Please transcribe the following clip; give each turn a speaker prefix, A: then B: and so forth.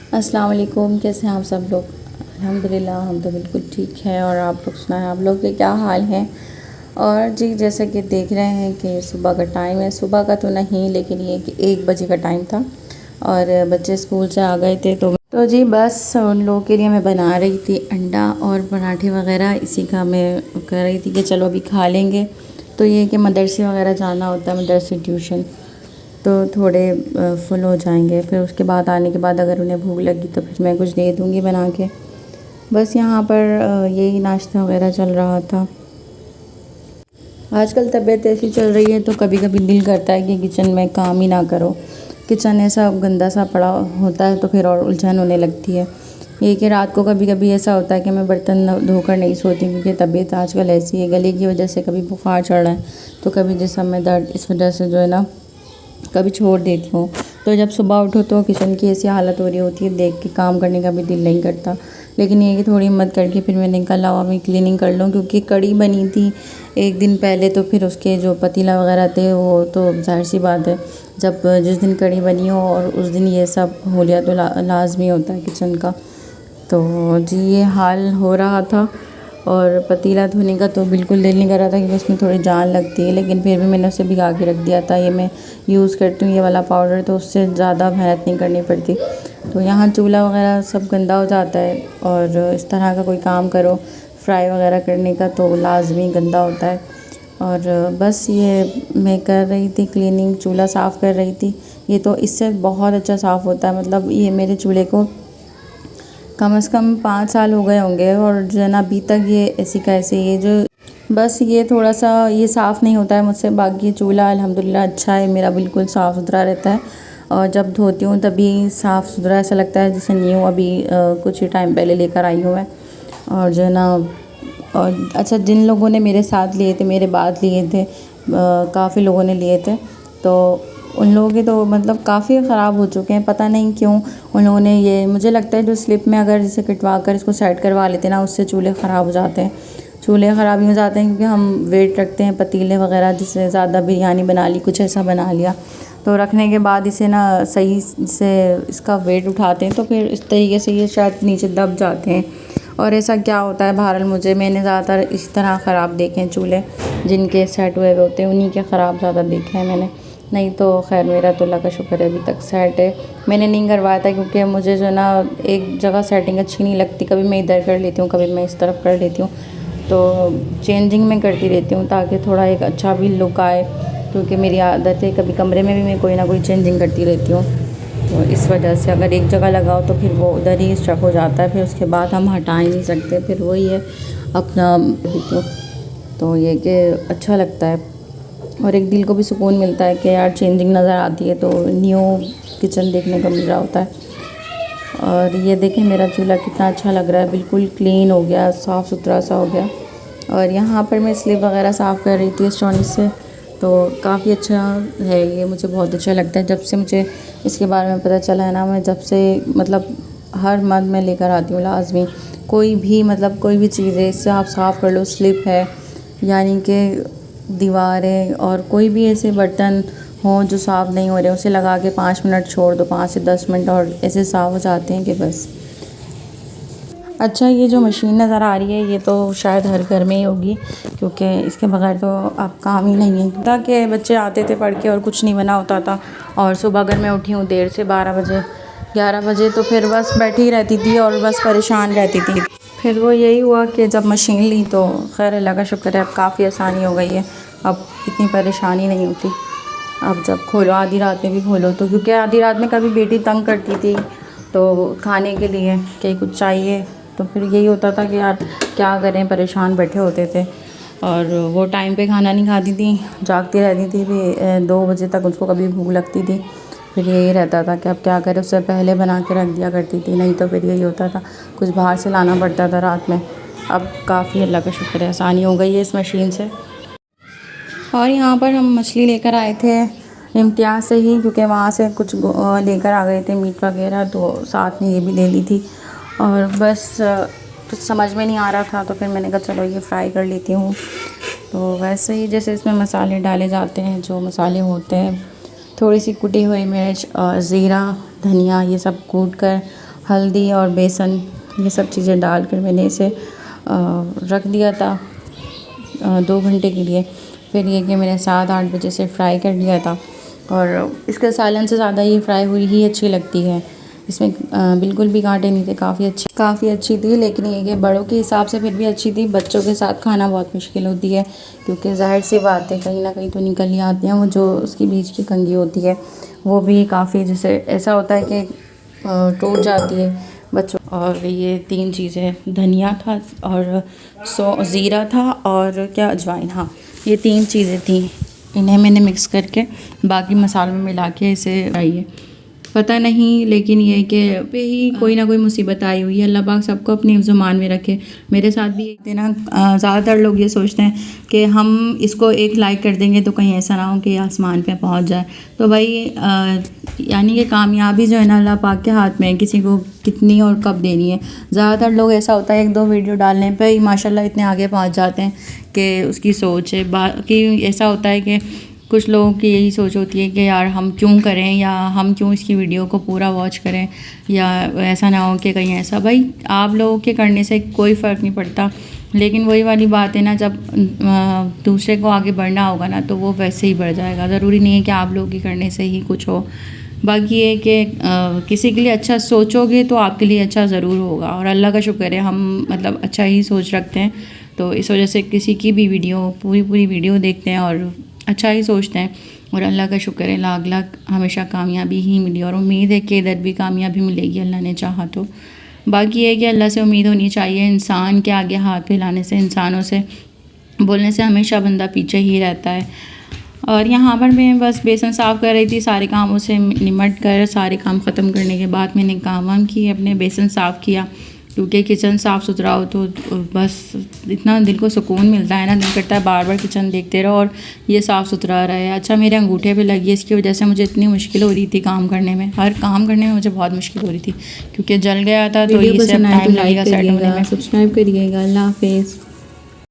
A: अस्सलाम वालेकुम। कैसे हैं आप सब लोग? अल्हम्दुलिल्लाह हम तो बिल्कुल ठीक हैं। और आप लोग सुनाएं, आप लोग के क्या हाल हैं? और जी, जैसे कि देख रहे हैं कि सुबह का टाइम है। सुबह का तो नहीं, लेकिन ये कि 1 बजे का टाइम था और बच्चे स्कूल से आ गए थे। तो जी बस उन लोगों के लिए मैं बना रही थी अंडा और पराठे वगैरह। इसी का मैं कर रही थी कि चलो अभी खा लेंगे। तो ये कि मदरसे वगैरह जाना होता है, मदरसे ट्यूशन, तो थोड़े फुल हो जाएंगे। फिर उसके बाद आने के बाद अगर उन्हें भूख लगी तो फिर मैं कुछ दे दूँगी बना के। बस यहाँ पर यही नाश्ता वगैरह चल रहा था। आजकल तबीयत ऐसी चल रही है तो कभी कभी दिल करता है कि किचन में काम ही ना करो। किचन ऐसा गंदा सा पड़ा होता है तो फिर और उलझन होने लगती है। ये कि रात को कभी कभी ऐसा होता है कि मैं बर्तन धोकर नहीं सोती, क्योंकि तबीयत आजकल ऐसी है, गले की वजह से कभी बुखार चढ़ रहा है तो कभी जिस्म में दर्द, इस वजह से जो है ना कभी छोड़ देती हूँ। तो जब सुबह उठो तो किचन की ऐसी हालत हो रही होती है, देख के काम करने का भी दिल नहीं करता। लेकिन ये कि थोड़ी हिम्मत करके फिर मैंने कहा लाओ अभी क्लीनिंग कर लूँ, क्योंकि कड़ी बनी थी 1 दिन पहले। तो फिर उसके जो पतीला वगैरह थे वो तो ज़ाहिर सी बात है, जब जिस दिन कड़ी बनी हो और उस दिन ये सब हो लिया तो लाजमी होता है किचन का। तो जी ये हाल हो रहा था। और पतीला धोने का तो बिल्कुल दिल नहीं कर रहा था, क्योंकि उसमें थोड़ी जान लगती है। लेकिन फिर भी मैंने उसे भिगा के रख दिया था। ये मैं यूज़ करती हूँ ये वाला पाउडर, तो उससे ज़्यादा मेहनत नहीं करनी पड़ती। तो यहाँ चूल्हा वगैरह सब गंदा हो जाता है, और इस तरह का कोई काम करो फ्राई वगैरह करने का तो लाजमी गंदा होता है। और बस ये मैं कर रही थी क्लीनिंग, चूल्हा साफ़ कर रही थी। ये तो इससे बहुत अच्छा साफ़ होता है। मतलब ये मेरे चूल्हे को कम से कम 5 साल हो गए होंगे, और जो है ना अभी तक ये ऐसी का ऐसे, ये जो बस ये थोड़ा सा ये साफ़ नहीं होता है मुझसे। बाकी चूल्हा अल्हम्दुलिल्लाह अच्छा है मेरा, बिल्कुल साफ़ सुथरा रहता है। और जब धोती हूँ तभी साफ़ सुथरा ऐसा लगता है जैसे न्यू अभी कुछ ही टाइम पहले लेकर आई हूँ मैं। और जो है ना, और अच्छा, जिन लोगों ने मेरे साथ लिए थे, मेरे बाद लिए थे, काफ़ी लोगों ने लिए थे, तो उन लोगों के तो मतलब काफ़ी ख़राब हो चुके हैं। पता नहीं क्यों उन लोगों ने ये, मुझे लगता है जो स्लिप में अगर इसे कटवा कर इसको सेट करवा लेते ना, उससे चूल्हे ख़राब हो जाते हैं। चूल्हे ख़राब ही हो जाते हैं क्योंकि हम वेट रखते हैं पतीले वगैरह, जिससे ज़्यादा बिरयानी बना ली, कुछ ऐसा बना लिया, तो रखने के बाद इसे ना सही से इसका वेट उठाते हैं तो फिर इस तरीके से ये शायद नीचे दब जाते हैं। और ऐसा क्या होता है, बहरहाल मैंने ज़्यादातर इस तरह ख़राब देखे हैं चूल्हे, जिनके सेट हुए होते हैं उन्हीं के ख़राब ज़्यादा देखे हैं मैंने। नहीं तो खैर मेरा तो अल्लाह का शुक्र है अभी तक सेट है। मैंने नहीं करवाया था क्योंकि मुझे जो ना एक जगह सेटिंग अच्छी नहीं लगती। कभी मैं इधर कर लेती हूँ, कभी मैं इस तरफ कर लेती हूँ, तो चेंजिंग में करती रहती हूँ ताकि थोड़ा एक अच्छा भी लुक आए, क्योंकि मेरी आदत है कभी कमरे में भी मैं कोई ना कोई चेंजिंग करती रहती हूँ। तो इस वजह से अगर एक जगह लगाओ तो फिर वो उधर ही स्टक हो जाता है, फिर उसके बाद हम हटा ही नहीं सकते, फिर वही है अपना। तो ये कि अच्छा लगता है और एक दिल को भी सुकून मिलता है कि यार चेंजिंग नज़र आती है तो न्यू किचन देखने को मिल रहा होता है। और ये देखें मेरा चूल्हा कितना अच्छा लग रहा है, बिल्कुल क्लीन हो गया, साफ़ सुथरा सा हो गया। और यहाँ पर मैं स्लिप वगैरह साफ़ कर रही थी इलेक्ट्रॉनिक से, तो काफ़ी अच्छा है ये, मुझे बहुत अच्छा लगता है। जब से मुझे इसके बारे में पता चला है ना, मैं जब से मतलब हर मंथ में लेकर आती हूँ लाजमी। कोई भी मतलब कोई भी चीज़ है इससे आप साफ़ कर लो, स्लिप है यानी कि दीवारें, और कोई भी ऐसे बर्तन हों जो साफ़ नहीं हो रहे, उसे लगा के 5 मिनट छोड़ दो, 5 से 10 मिनट, और ऐसे साफ़ हो जाते हैं कि बस। अच्छा, ये जो मशीन नज़र आ रही है ये तो शायद हर घर में ही होगी, क्योंकि इसके बगैर तो अब काम ही नहीं है। ताकि बच्चे आते थे पढ़ के और कुछ नहीं बना होता था, और सुबह अगर मैं उठी हूँ देर से 12 बजे 11 बजे, तो फिर बस बैठी ही रहती थी और बस परेशान रहती थी। फिर वो यही हुआ कि जब मशीन ली तो खैर अल्लाह का शुक्र है अब काफ़ी आसानी हो गई है, अब इतनी परेशानी नहीं होती। अब जब खोलो आधी रात में भी खोलो तो, क्योंकि आधी रात में कभी बेटी तंग करती थी तो खाने के लिए कि कुछ चाहिए, तो फिर यही होता था कि यार क्या करें, परेशान बैठे होते थे। और वो टाइम पे खाना नहीं खाती थी, जागती रहती थी भी 2 बजे तक, उसको कभी भूख लगती थी। फिर यही रहता था कि अब क्या करें, उससे पहले बना के रख दिया करती थी, नहीं तो फिर यही होता था कुछ बाहर से लाना पड़ता था रात में। अब काफ़ी अल्लाह का शुक्र है आसानी हो गई है इस मशीन से। और यहाँ पर हम मछली लेकर आए थे इम्तियाज़ से ही, क्योंकि वहाँ से कुछ लेकर आ गए थे मीट वगैरह, तो साथ में ये भी ले ली थी। और बस कुछ समझ में नहीं आ रहा था तो फिर मैंने कहा चलो ये फ्राई कर लेती हूँ। तो वैसे ही जैसे इसमें मसाले डाले जाते हैं, जो मसाले होते हैं, थोड़ी सी कुटी हुई मिर्च, ज़ीरा, धनिया, ये सब कूट कर हल्दी और बेसन ये सब चीज़ें डालकर मैंने इसे रख दिया था 2 घंटे के लिए। फिर ये कि मैंने 7-8 बजे से फ्राई कर लिया था और इसके सालन से ज़्यादा ये फ्राई हुई ही अच्छी लगती है। इसमें बिल्कुल भी कांटे नहीं थे, काफ़ी अच्छी थी। लेकिन ये कि बड़ों के हिसाब से फिर भी अच्छी थी, बच्चों के साथ खाना बहुत मुश्किल होती है क्योंकि ज़ाहिर सी बात है कहीं ना कहीं तो निकल ही आती हैं। वो जो उसकी बीच की कंघी होती है वो भी काफ़ी जैसे ऐसा होता है कि टूट जाती है बच्चों। और ये 3 चीज़ें, धनिया था और ज़ीरा था और क्या अजवाइन, हाँ ये 3 चीज़ें थी। इन्हें मैंने मिक्स करके बाकी मसालों में मिला के इसे बनाई। पता नहीं लेकिन ये कि पे ही कोई ना कोई मुसीबत आई हुई है। अल्लाह पाक सबको अपनी ज़ुबान में रखे। मेरे साथ भी एक दिन ज़्यादातर लोग ये सोचते हैं कि हम इसको एक लाइक कर देंगे तो कहीं ऐसा ना हो कि आसमान पे पहुंच जाए। तो भाई यानी कि कामयाबी जो है ना अल्लाह पाक के हाथ में है, किसी को कितनी और कब देनी है। ज़्यादातर लोग ऐसा होता है 1-2 वीडियो डालने पे ही माशाल्लाह इतने आगे पहुँच जाते हैं कि उसकी सोच है। बाकी ऐसा होता है कि कुछ लोगों की यही सोच होती है कि यार हम क्यों करें या हम क्यों इसकी वीडियो को पूरा वॉच करें या ऐसा ना हो कि कहीं ऐसा। भाई आप लोगों के करने से कोई फ़र्क नहीं पड़ता, लेकिन वही वाली बात है ना, जब दूसरे को आगे बढ़ना होगा ना तो वो वैसे ही बढ़ जाएगा। ज़रूरी नहीं है कि आप लोगों के करने से ही कुछ हो। बाकी ये कि किसी के लिए अच्छा सोचोगे तो आपके लिए अच्छा ज़रूर होगा। और अल्लाह का शुक्र है हम मतलब अच्छा ही सोच रखते हैं, तो इस वजह से किसी की भी वीडियो पूरी वीडियो देखते हैं और अच्छा ही सोचते हैं। और अल्लाह का शुक्र है लाख हमेशा कामयाबी ही मिली और उम्मीद है कि इधर भी कामयाबी मिलेगी अल्लाह ने चाहा तो। बाकी ये कि अल्लाह से उम्मीद होनी चाहिए। इंसान के आगे हाथ फैलाने से, इंसानों से बोलने से हमेशा बंदा पीछे ही रहता है। और यहाँ पर मैं बस बेसन साफ़ कर रही थी, सारे कामों से निमट कर सारे काम ख़त्म करने के बाद मैंने काम किए, अपने बेसन साफ़ किया क्योंकि किचन साफ़ सुथरा हो तो बस इतना दिल को सुकून मिलता है ना, दिल करता है बार बार किचन देखते रहो और ये साफ़ सुथरा रहे। अच्छा मेरे अंगूठे पे लगी है, इसकी वजह से मुझे इतनी मुश्किल हो रही थी काम करने में, हर काम करने में मुझे बहुत मुश्किल हो रही थी क्योंकि जल गया था। तो ये सब टाइम लगेगा सेट होने में।
B: सब्सक्राइब करिएगा। अल्लाह हाफिज़।